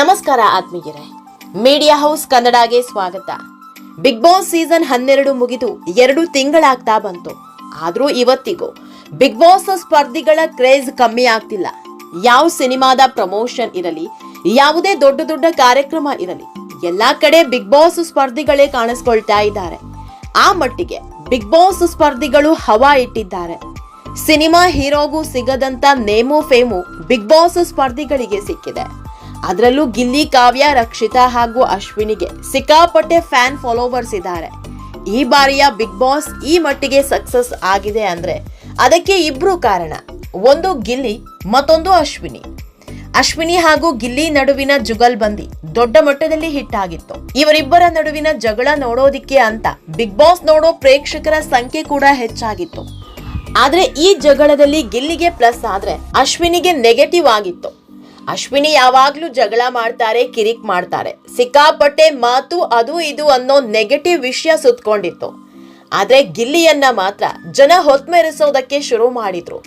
ನಮಸ್ಕಾರ ಆತ್ಮೀಯರೇ, media house ಕನ್ನಡಗೆ ಸ್ವಾಗತ. ಬಿಗ್ ಬಾಸ್ ಸೀಸನ್ 12 ಮುಗಿದು 2 ತಿಂಗಳಾಗ್ತಾ ಬಂತು. ಆದ್ರೂ ಇವತ್ತಿಗೂ ಬಿಗ್ ಬಾಸ್ ಸ್ಪರ್ಧಿಗಳ ಕ್ರೇಜ್ ಕಮ್ಮಿ ಆಗ್ತಿಲ್ಲ. ಯಾವ ಸಿನಿಮಾದ ಪ್ರಮೋಷನ್ ಇರಲಿ, ಯಾವುದೇ ದೊಡ್ಡ ಕಾರ್ಯಕ್ರಮ ಇರಲಿ, ಎಲ್ಲಾ ಕಡೆ ಬಿಗ್ ಬಾಸ್ ಸ್ಪರ್ಧಿಗಳೇ ಕಾಣಿಸ್ಕೊಳ್ತಾ ಇದ್ದಾರೆ. ಆ ಮಟ್ಟಿಗೆ ಬಿಗ್ ಬಾಸ್ ಸ್ಪರ್ಧಿಗಳು ಹವಾ ಇಟ್ಟಿದ್ದಾರೆ. ಸಿನಿಮಾ ಹೀರೋಗೂ ಸಿಗದಂತ ನೇಮು ಫೇಮು ಬಿಗ್ ಬಾಸ್ ಸ್ಪರ್ಧಿಗಳಿಗೆ ಸಿಕ್ಕಿದೆ. ಅದರಲ್ಲೂ ಗಿಲ್ಲಿ, ಕಾವ್ಯ, ರಕ್ಷಿತಾ ಹಾಗೂ ಅಶ್ವಿನಿಗೆ ಸಿಕ್ಕಾಪಟ್ಟೆ ಫ್ಯಾನ್ ಫಾಲೋವರ್ಸ್ ಇದ್ದಾರೆ. ಈ ಬಾರಿಯ ಬಿಗ್ ಬಾಸ್ ಈ ಮಟ್ಟಿಗೆ ಸಕ್ಸಸ್ ಆಗಿದೆ ಅಂದ್ರೆ ಅದಕ್ಕೆ ಇಬ್ರು ಕಾರಣ. ಒಂದು ಗಿಲ್ಲಿ, ಮತ್ತೊಂದು ಅಶ್ವಿನಿ. ಅಶ್ವಿನಿ ಹಾಗೂ ಗಿಲ್ಲಿ ನಡುವಿನ ಜುಗಲ್ಬಂದಿ ದೊಡ್ಡ ಮಟ್ಟದಲ್ಲಿ ಹಿಟ್ ಆಗಿತ್ತು. ಇವರಿಬ್ಬರ ನಡುವಿನ ಜಗಳ ನೋಡೋದಿಕ್ಕೆ ಅಂತ ಬಿಗ್ ಬಾಸ್ ನೋಡೋ ಪ್ರೇಕ್ಷಕರ ಸಂಖ್ಯೆ ಕೂಡ ಹೆಚ್ಚಾಗಿತ್ತು. ಆದ್ರೆ ಈ ಜಗಳದಲ್ಲಿ ಗಿಲ್ಲಿಗೆ ಪ್ಲಸ್ ಆದ್ರೆ ಅಶ್ವಿನಿಗೆ ನೆಗೆಟಿವ್ ಆಗಿತ್ತು. ಅಶ್ವಿನಿ ಯಾವಾಗ್ಲೂ ಜಗಳ ಮಾಡ್ತಾರೆ, ಕಿರಿಕ್ ಮಾಡ್ತಾರೆ, ಸಿಕ್ಕಾಪಟ್ಟೆ ಮಾತು, ಅದು ಇದು ಅನ್ನೋ ನೆಗೆಟಿವ್ ವಿಷಯ ಸುತ್ಕೊಂಡಿತ್ತು. ಆದ್ರೆ ಗಿಲ್ಲಿಯನ್ನ ಮಾತ್ರ ಜನ ಹೊತ್ಮೆರೆಸೋದಕ್ಕೆ ಶುರು ಮಾಡಿದ್ರು.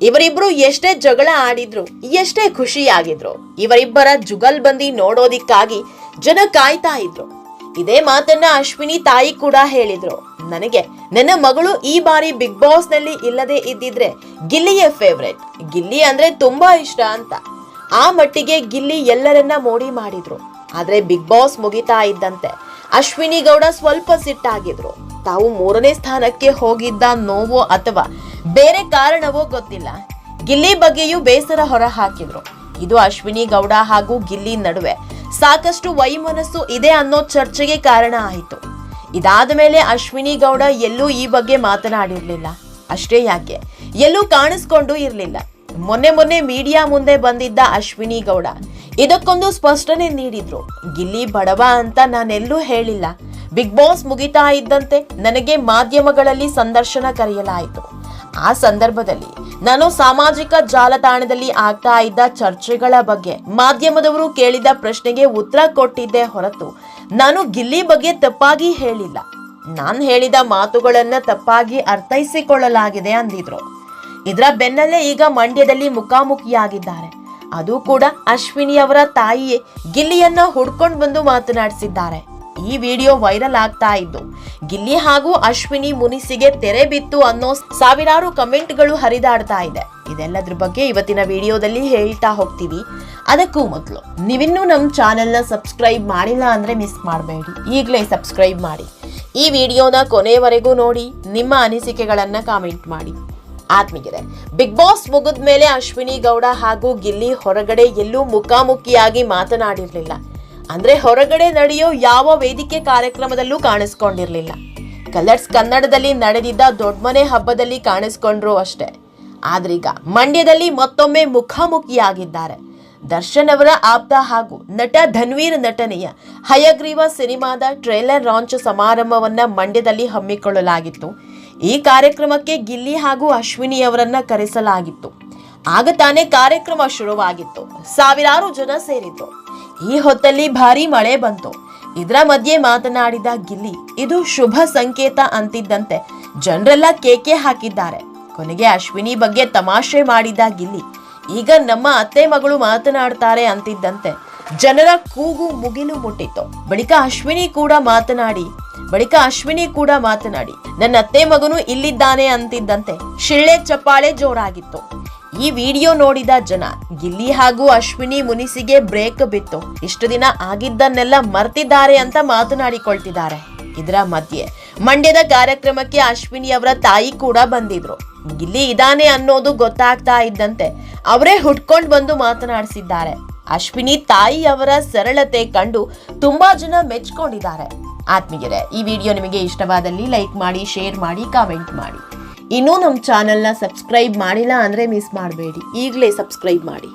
ಇವರಿಬ್ರು ಎಷ್ಟೇ ಜಗಳ ಆಡಿದ್ರು, ಎಷ್ಟೇ ಖುಷಿಯಾಗಿದ್ರು, ಇವರಿಬ್ಬರ ಜುಗಲ್ಬಂದಿ ನೋಡೋದಿಕ್ಕಾಗಿ ಜನ ಕಾಯ್ತಾ ಇದ್ರು. ಇದೇ ಮಾತನ್ನ ಅಶ್ವಿನಿ ತಾಯಿ ಕೂಡ ಹೇಳಿದ್ರು. ನನಗೆ ನನ್ನ ಮಗಳು ಈ ಬಾರಿ ಬಿಗ್ ಬಾಸ್ ನಲ್ಲಿ ಇಲ್ಲದೆ ಇದ್ದಿದ್ರೆ ಗಿಲ್ಲಿಯೇ ಫೇವ್ರೆಟ್, ಗಿಲ್ಲಿ ಅಂದ್ರೆ ತುಂಬಾ ಇಷ್ಟ ಅಂತ. ಆ ಮಟ್ಟಿಗೆ ಗಿಲ್ಲಿ ಎಲ್ಲರನ್ನ ಮೋಡಿ ಮಾಡಿದ್ರು. ಆದ್ರೆ ಬಿಗ್ ಬಾಸ್ ಮುಗಿತಾ ಇದ್ದಂತೆ ಅಶ್ವಿನಿ ಗೌಡ ಸ್ವಲ್ಪ ಸಿಟ್ಟಾಗಿದ್ರು. ತಾವು 3ನೇ ಸ್ಥಾನಕ್ಕೆ ಹೋಗಿದ್ದ ನೋವೋ ಅಥವಾ ಬೇರೆ ಕಾರಣವೋ ಗೊತ್ತಿಲ್ಲ, ಗಿಲ್ಲಿ ಬಗ್ಗೆಯೂ ಬೇಸರ ಹೊರ ಹಾಕಿದ್ರು. ಇದು ಅಶ್ವಿನಿ ಗೌಡ ಹಾಗೂ ಗಿಲ್ಲಿ ನಡುವೆ ಸಾಕಷ್ಟು ವೈಮನಸ್ಸು ಇದೆ ಅನ್ನೋ ಚರ್ಚೆಗೆ ಕಾರಣ ಆಯಿತು. ಇದಾದ ಮೇಲೆ ಅಶ್ವಿನಿ ಗೌಡ ಎಲ್ಲೂ ಈ ಬಗ್ಗೆ ಮಾತನಾಡಿರ್ಲಿಲ್ಲ. ಅಷ್ಟೇ ಯಾಕೆ, ಎಲ್ಲೂ ಕಾಣಿಸ್ಕೊಂಡು ಇರ್ಲಿಲ್ಲ. ಮೊನ್ನೆ ಮೀಡಿಯಾ ಮುಂದೆ ಬಂದಿದ್ದ ಅಶ್ವಿನಿ ಗೌಡ ಇದಕ್ಕೊಂದು ಸ್ಪಷ್ಟನೆ ನೀಡಿದ್ರು. ಗಿಲ್ಲಿ ಬಡವ ಅಂತ ನಾನೆಲ್ಲೂ ಹೇಳಿಲ್ಲ. ಬಿಗ್ ಬಾಸ್ ಮುಗಿತಾ ಇದ್ದಂತೆ ನನಗೆ ಮಾಧ್ಯಮಗಳಲ್ಲಿ ಸಂದರ್ಶನ ಕರೆಯಲಾಯಿತು. ಆ ಸಂದರ್ಭದಲ್ಲಿ ನಾನು ಸಾಮಾಜಿಕ ಜಾಲತಾಣದಲ್ಲಿ ಆಗ್ತಾ ಇದ್ದ ಚರ್ಚೆಗಳ ಬಗ್ಗೆ ಮಾಧ್ಯಮದವರು ಕೇಳಿದ ಪ್ರಶ್ನೆಗೆ ಉತ್ತರ ಕೊಟ್ಟಿದ್ದೆ ಹೊರತು ನಾನು ಗಿಲ್ಲಿ ಬಗ್ಗೆ ತಪ್ಪಾಗಿ ಹೇಳಿಲ್ಲ. ನಾನು ಹೇಳಿದ ಮಾತುಗಳನ್ನ ತಪ್ಪಾಗಿ ಅರ್ಥೈಸಿಕೊಳ್ಳಲಾಗಿದೆ ಅಂದಿದ್ರು. ಇದರ ಬೆನ್ನಲ್ಲೇ ಈಗ ಮಂಡ್ಯದಲ್ಲಿ ಮುಖಾಮುಖಿಯಾಗಿದ್ದಾರೆ. ಅದು ಕೂಡ ಅಶ್ವಿನಿ ಅವರ ತಾಯಿಯೇ ಗಿಲ್ಲಿಯನ್ನ ಹುಡ್ಕೊಂಡು ಬಂದು ಮಾತನಾಡಿಸಿದ್ದಾರೆ. ಈ ವಿಡಿಯೋ ವೈರಲ್ ಆಗ್ತಾ ಇದ್ದು ಗಿಲ್ಲಿ ಹಾಗೂ ಅಶ್ವಿನಿ ಮುನಿಸಿಗೆ ತೆರೆ ಬಿತ್ತು ಅನ್ನೋ ಸಾವಿರಾರು ಕಮೆಂಟ್ಗಳು ಹರಿದಾಡ್ತಾ ಇದೆ. ಇದೆಲ್ಲದ್ರ ಬಗ್ಗೆ ಇವತ್ತಿನ ವಿಡಿಯೋದಲ್ಲಿ ಹೇಳ್ತಾ ಹೋಗ್ತೀವಿ. ಅದಕ್ಕೂ ಮೊದಲು ನೀವಿನ್ನೂ ನಮ್ಮ ಚಾನೆಲ್ನ ಸಬ್ಸ್ಕ್ರೈಬ್ ಮಾಡಿಲ್ಲ ಅಂದ್ರೆ ಮಿಸ್ ಮಾಡಬೇಡಿ, ಈಗಲೇ ಸಬ್ಸ್ಕ್ರೈಬ್ ಮಾಡಿ. ಈ ವಿಡಿಯೋನ ಕೊನೆಯವರೆಗೂ ನೋಡಿ, ನಿಮ್ಮ ಅನಿಸಿಕೆಗಳನ್ನ ಕಾಮೆಂಟ್ ಮಾಡಿ. ಆತ್ಮೀಯರೇ, ಬಿಗ್ ಬಾಸ್ ಮುಗಿದ ಮೇಲೆ ಅಶ್ವಿನಿ ಗೌಡ ಹಾಗೂ ಗಿಲ್ಲಿ ಹೊರಗಡೆ ಎಲ್ಲೂ ಮುಖಾಮುಖಿಯಾಗಿ ಮಾತನಾಡಿರ್ಲಿಲ್ಲ. ಅಂದ್ರೆ ಹೊರಗಡೆ ನಡೆಯೋ ಯಾವ ವೇದಿಕೆ ಕಾರ್ಯಕ್ರಮದಲ್ಲೂ ಕಾಣಿಸ್ಕೊಂಡಿರ್ಲಿಲ್ಲ. ಕಲರ್ಸ್ ಕನ್ನಡದಲ್ಲಿ ನಡೆದಿದ್ದ ದೊಡ್ಡಮನೆ ಹಬ್ಬದಲ್ಲಿ ಕಾಣಿಸ್ಕೊಂಡ್ರು ಅಷ್ಟೇ. ಆದ್ರೀಗ ಮಂಡ್ಯದಲ್ಲಿ ಮತ್ತೊಮ್ಮೆ ಮುಖಾಮುಖಿಯಾಗಿದ್ದಾರೆ. ದರ್ಶನ್ ಅವರ ಆಪ್ತ ಹಾಗೂ ನಟ ಧನ್ವೀರ್ ನಟನೆಯ ಹಯಗ್ರೀವ ಸಿನಿಮಾದ ಟ್ರೇಲರ್ ಲಾಂಚ್ ಸಮಾರಂಭವನ್ನ ಮಂಡ್ಯದಲ್ಲಿ ಹಮ್ಮಿಕೊಳ್ಳಲಾಗಿತ್ತು. ಈ ಕಾರ್ಯಕ್ರಮಕ್ಕೆ ಗಿಲ್ಲಿ ಹಾಗೂ ಅಶ್ವಿನಿ ಅವರನ್ನ ಕರೆಸಲಾಗಿತ್ತು. ಆಗ ತಾನೇ ಕಾರ್ಯಕ್ರಮ ಶುರುವಾಗಿತ್ತು. ಸಾವಿರಾರು ಜನ ಸೇರಿದ್ರು. ಈ ಹೊತ್ತಲ್ಲಿ ಭಾರಿ ಮಳೆ ಬಂತು. ಇದರ ಮಧ್ಯೆ ಮಾತನಾಡಿದ ಗಿಲ್ಲಿ ಇದು ಶುಭ ಸಂಕೇತ ಅಂತಿದ್ದಂತೆ ಜನರೆಲ್ಲ ಕೇಕೆ ಹಾಕಿದ್ದಾರೆ. ಕೊನೆಗೆ ಅಶ್ವಿನಿ ಬಗ್ಗೆ ತಮಾಷೆ ಮಾಡಿದ ಗಿಲ್ಲಿ ಈಗ ನಮ್ಮ ಅತ್ತೆ ಮಗಳು ಮಾತನಾಡ್ತಾರೆ ಅಂತಿದ್ದಂತೆ ಜನರ ಕೂಗು ಮುಗಿಲು ಮುಟ್ಟಿತ್ತು. ಬಳಿಕ ಅಶ್ವಿನಿ ಕೂಡ ಮಾತನಾಡಿ ನನ್ನ ಅತ್ತೆ ಮಗನು ಇಲ್ಲಿದ್ದಾನೆ ಅಂತಿದ್ದಂತೆ ಶಿಳ್ಳೆ ಚಪ್ಪಾಳೆ ಜೋರಾಗಿತ್ತು. ಈ ವಿಡಿಯೋ ನೋಡಿದ ಜನ ಗಿಲ್ಲಿ ಹಾಗೂ ಅಶ್ವಿನಿ ಮುನಿಸಿಗೆ ಬ್ರೇಕ್ ಬಿತ್ತು. ಇಷ್ಟು ದಿನ ಆಗಿದ್ದನ್ನೆಲ್ಲ ಮರ್ತಿದ್ದಾರೆ ಅಂತ ಮಾತನಾಡಿಕೊಳ್ತಿದ್ದಾರೆ. ಇದರ ಮಧ್ಯೆ ಮಂಡ್ಯದ ಕಾರ್ಯಕ್ರಮಕ್ಕೆ ಅಶ್ವಿನಿ ಅವರ ತಾಯಿ ಕೂಡ ಬಂದಿದ್ರು. ಗಿಲ್ಲಿ ಇದಾನೆ ಅನ್ನೋದು ಗೊತ್ತಾಗ್ತಾ ಇದ್ದಂತೆ ಅವರೇ ಹುಡ್ಕೊಂಡು ಬಂದು ಮಾತನಾಡಿಸಿದ್ದಾರೆ. ಅಶ್ವಿನಿ ತಾಯಿ ಅವರ ಸರಳತೆ ಕಂಡು ತುಂಬಾ ಜನ ಮೆಚ್ಕೊಂಡಿದ್ದಾರೆ. ಆತ್ಮೀಯರೇ, ಈ ವಿಡಿಯೋ ನಿಮಗೆ ಇಷ್ಟವಾದಲ್ಲಿ ಲೈಕ್ ಮಾಡಿ, ಶೇರ್ ಮಾಡಿ, ಕಾಮೆಂಟ್ ಮಾಡಿ. ಇನ್ನೂ ನಮ್ಮ ಚಾನೆಲ್ನ ಸಬ್ಸ್ಕ್ರೈಬ್ ಮಾಡಿಲ್ಲ ಅಂದ್ರೆ ಮಿಸ್ ಮಾಡಬೇಡಿ, ಈಗಲೇ ಸಬ್ಸ್ಕ್ರೈಬ್ ಮಾಡಿ.